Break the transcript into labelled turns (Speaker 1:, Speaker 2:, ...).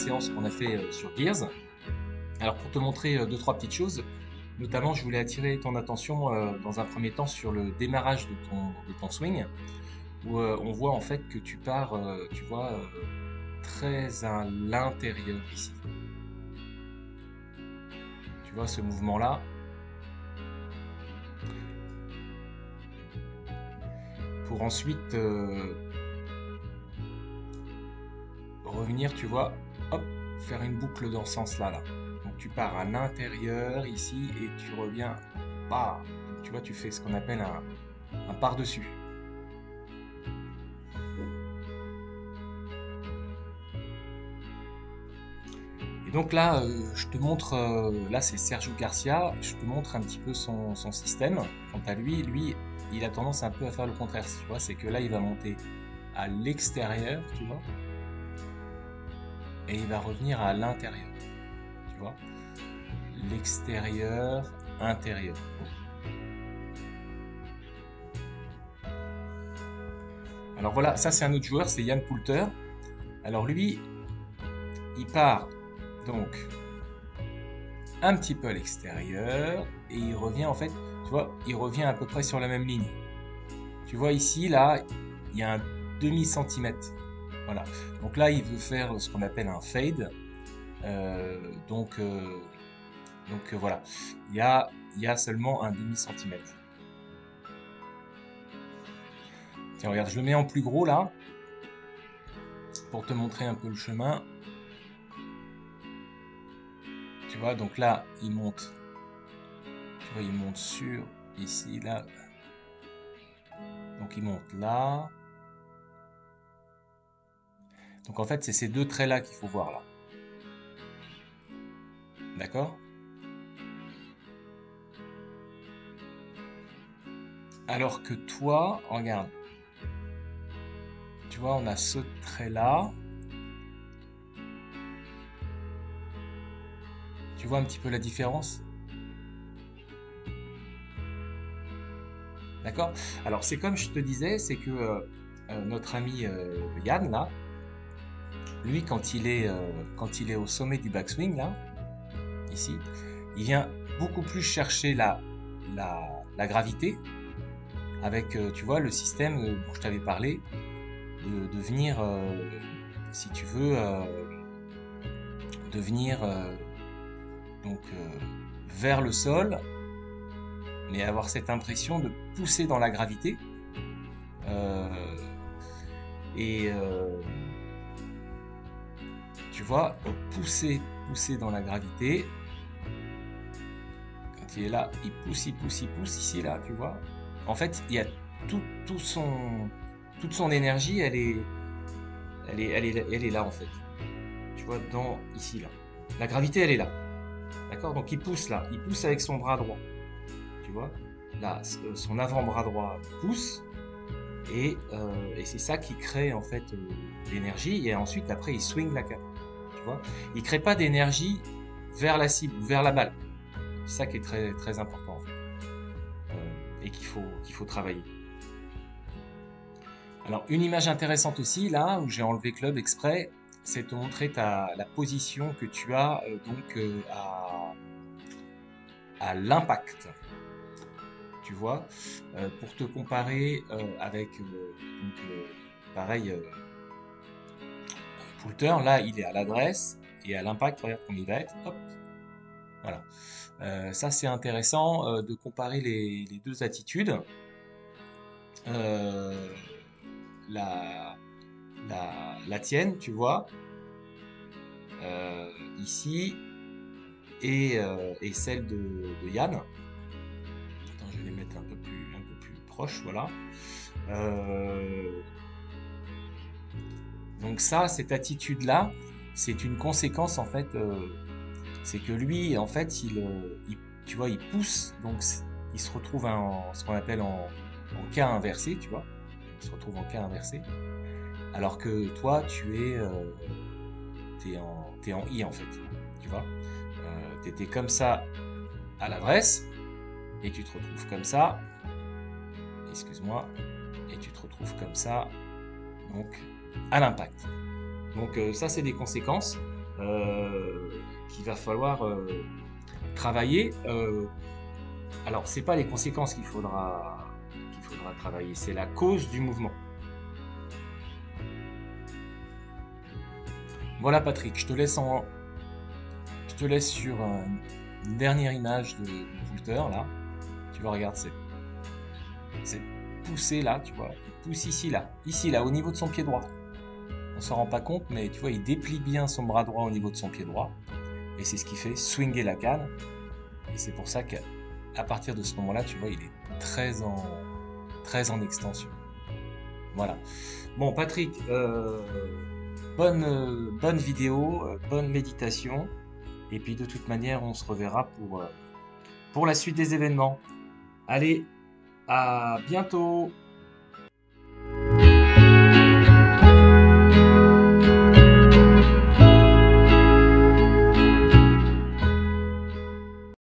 Speaker 1: séance qu'on a fait sur Gears. Alors pour te montrer 2-3 petites choses, notamment je voulais attirer ton attention dans un premier temps sur le démarrage de ton swing, où on voit en fait que tu pars, tu vois, très à l'intérieur ici. Tu vois ce mouvement-là? Pour ensuite revenir, tu vois, hop, faire une boucle dans ce sens-là, là. Donc tu pars à l'intérieur ici et tu reviens, bah, tu vois, tu fais ce qu'on appelle un par-dessus. Et donc là, je te montre, là c'est Sergio Garcia, je te montre un petit peu son système. Quant à lui, il a tendance un peu à faire le contraire, tu vois, c'est que là il va monter à l'extérieur, tu vois, et il va revenir à l'intérieur, tu vois, l'extérieur, intérieur. Alors voilà, ça c'est un autre joueur, c'est Yann Poulter. Alors lui, il part donc un petit peu à l'extérieur et il revient en fait, tu vois, il revient à peu près sur la même ligne. Tu vois ici, là, il y a un demi-centimètre. Voilà. Donc là, il veut faire ce qu'on appelle un fade. Euh, donc euh, voilà, il y a seulement un demi-centimètre. Tiens, regarde, je le mets en plus gros là, pour te montrer un peu le chemin. Tu vois, donc là, il monte. Tu vois, il monte sur, ici, là. Donc il monte là. Donc en fait, c'est ces deux traits-là qu'il faut voir là. D'accord? Alors que toi, regarde, tu vois, on a ce trait-là. Tu vois un petit peu la différence? D'accord? Alors c'est comme je te disais, c'est que notre ami Yann, là, lui, quand il est au sommet du backswing, là, ici, il vient beaucoup plus chercher la gravité avec, tu vois, le système dont je t'avais parlé, de venir, si tu veux, de venir donc, vers le sol, mais avoir cette impression de pousser dans la gravité. Euh, et tu vois, pousser dans la gravité. Quand il est là, il pousse ici, là, tu vois. En fait, il y a tout, tout son, toute son énergie, elle est là, en fait. Tu vois, ici, là. La gravité, elle est là. D'accord? Donc il pousse là, il pousse avec son bras droit. Tu vois? Là, son avant-bras droit pousse. Et c'est ça qui crée en fait l'énergie. Et ensuite, après, il swing la canne. Tu vois? Il crée pas d'énergie vers la cible ou vers la balle. C'est ça qui est très, très important en fait. Et qu'il faut travailler. Alors, une image intéressante aussi, là, où j'ai enlevé club exprès, c'est de te montrer la position que tu as à l'impact. Tu vois, pour te comparer avec, pareil, Poulter, là, il est à l'adresse et à l'impact, regarde comme il va être, hop, voilà. Ça, c'est intéressant de comparer les deux attitudes. Euh, la, la tienne, tu vois, ici, et celle de Yann. Attends, je vais les mettre un peu plus proches, voilà. Euh, donc ça, cette attitude-là, c'est une conséquence en fait. C'est que lui, en fait, tu vois, il pousse, donc il se retrouve en ce qu'on appelle en cas inversé, tu vois. Il se retrouve en cas inversé. Alors que toi, t'es en I en fait, tu vois. T'étais comme ça à l'adresse et tu te retrouves comme ça. Excuse-moi. Et tu te retrouves comme ça, donc à l'impact. Donc ça, c'est des conséquences. qu'il va falloir travailler. Alors, c'est pas les conséquences qu'il faudra travailler, c'est la cause du mouvement. Voilà Patrick, je te laisse sur une dernière image de Poulter là. Tu vois, regarde, c'est poussé là, tu vois. Il pousse ici là, au niveau de son pied droit. On s'en rend pas compte, mais tu vois, il déplie bien son bras droit au niveau de son pied droit. Et c'est ce qui fait swinger la canne. Et c'est pour ça qu'à partir de ce moment-là, tu vois, il est très en extension. Voilà. Bon, Patrick, bonne vidéo, bonne méditation. Et puis de toute manière, on se reverra pour la suite des événements. Allez, à bientôt!